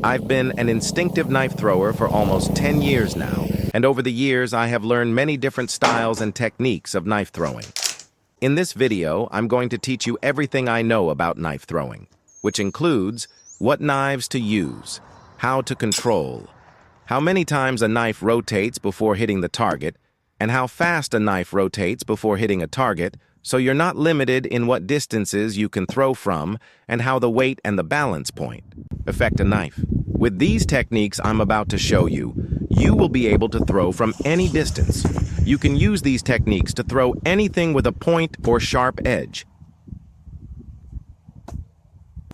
I've been an instinctive knife thrower for almost 10 years now, and over the years I have learned many different styles and techniques of knife throwing. In this video, I'm going to teach you everything I know about knife throwing, which includes what knives to use, how to control, how many times a knife rotates before hitting the target, and how fast a knife rotates before hitting a target, so you're not limited in what distances you can throw from, and how the weight and the balance point affect a knife. With these techniques I'm about to show you, you will be able to throw from any distance. You can use these techniques to throw anything with a point or sharp edge.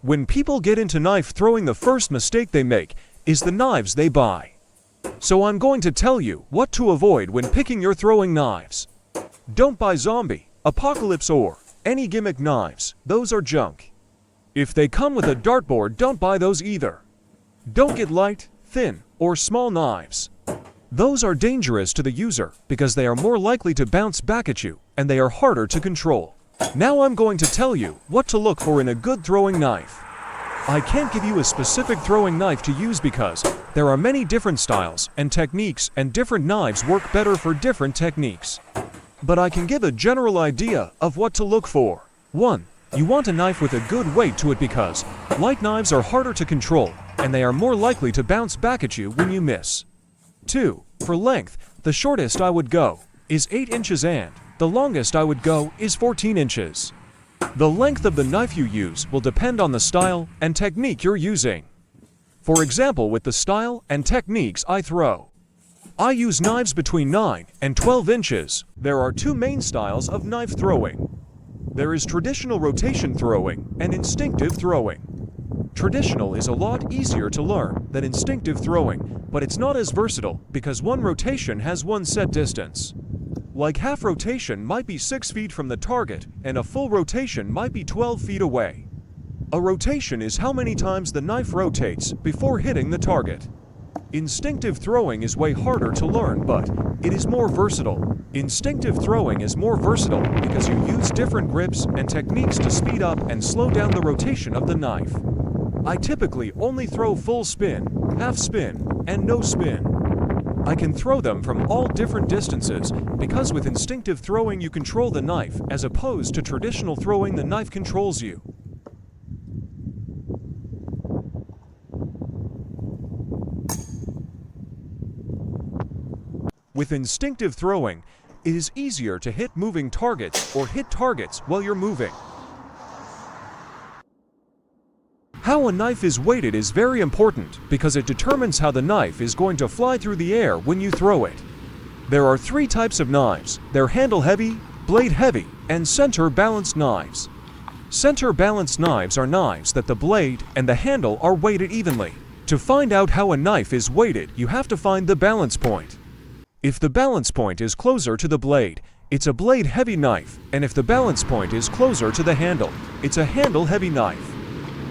When people get into knife throwing, the first mistake they make is the knives they buy. So I'm going to tell you what to avoid when picking your throwing knives. Don't buy Zombie, Apocalypse, or any gimmick knives. Those are junk. If they come with a dartboard, don't buy those either. Don't get light, thin, or small knives. Those are dangerous to the user because they are more likely to bounce back at you and they are harder to control. Now I'm going to tell you what to look for in a good throwing knife. I can't give you a specific throwing knife to use because there are many different styles and techniques, and different knives work better for different techniques. But I can give a general idea of what to look for. 1. You want a knife with a good weight to it because light knives are harder to control and they are more likely to bounce back at you when you miss. 2. For length, the shortest I would go is 8 inches and the longest I would go is 14 inches. The length of the knife you use will depend on the style and technique you're using. For example, with the style and techniques I throw, I use knives between 9 and 12 inches. There are two main styles of knife throwing. There is traditional rotation throwing and instinctive throwing. Traditional is a lot easier to learn than instinctive throwing, but it's not as versatile because one rotation has one set distance. Like half rotation might be 6 feet from the target and a full rotation might be 12 feet away. A rotation is how many times the knife rotates before hitting the target. Instinctive throwing is way harder to learn, but it is more versatile. Instinctive throwing is more versatile because you use different grips and techniques to speed up and slow down the rotation of the knife. I typically only throw full spin, half spin, and no spin. I can throw them from all different distances because with instinctive throwing you control the knife as opposed to traditional throwing the knife controls you. With instinctive throwing, it is easier to hit moving targets or hit targets while you're moving. How a knife is weighted is very important because it determines how the knife is going to fly through the air when you throw it. There are 3 types of knives. They're handle heavy, blade heavy, and center balanced knives. Center balanced knives are knives that the blade and the handle are weighted evenly. To find out how a knife is weighted, you have to find the balance point. If the balance point is closer to the blade, it's a blade heavy knife, and if the balance point is closer to the handle, it's a handle heavy knife.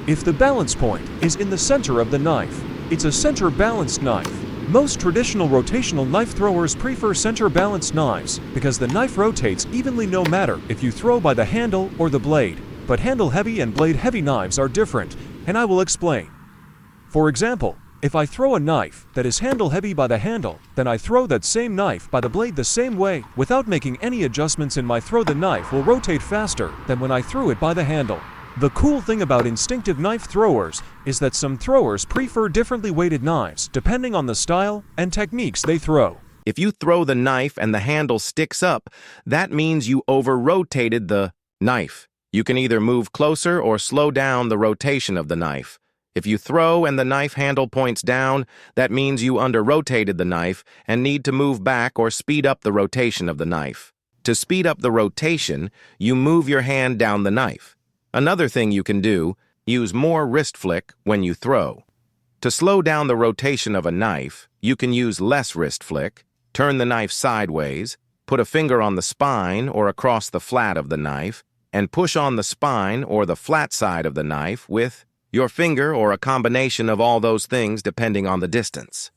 If the balance point is in the center of the knife, it's a center balanced knife. Most traditional rotational knife throwers prefer center balanced knives because the knife rotates evenly no matter if you throw by the handle or the blade. But handle heavy and blade heavy knives are different, and I will explain. For example, if I throw a knife that is handle heavy by the handle, then I throw that same knife by the blade the same way without making any adjustments in my throw. The knife will rotate faster than when I threw it by the handle. The cool thing about instinctive knife throwers is that some throwers prefer differently weighted knives depending on the style and techniques they throw. If you throw the knife and the handle sticks up, that means you over-rotated the knife. You can either move closer or slow down the rotation of the knife. If you throw and the knife handle points down, that means you under-rotated the knife and need to move back or speed up the rotation of the knife. To speed up the rotation, you move your hand down the knife. Another thing you can do, use more wrist flick when you throw. To slow down the rotation of a knife, you can use less wrist flick, turn the knife sideways, put a finger on the spine or across the flat of the knife, and push on the spine or the flat side of the knife with your finger or a combination of all those things depending on the distance.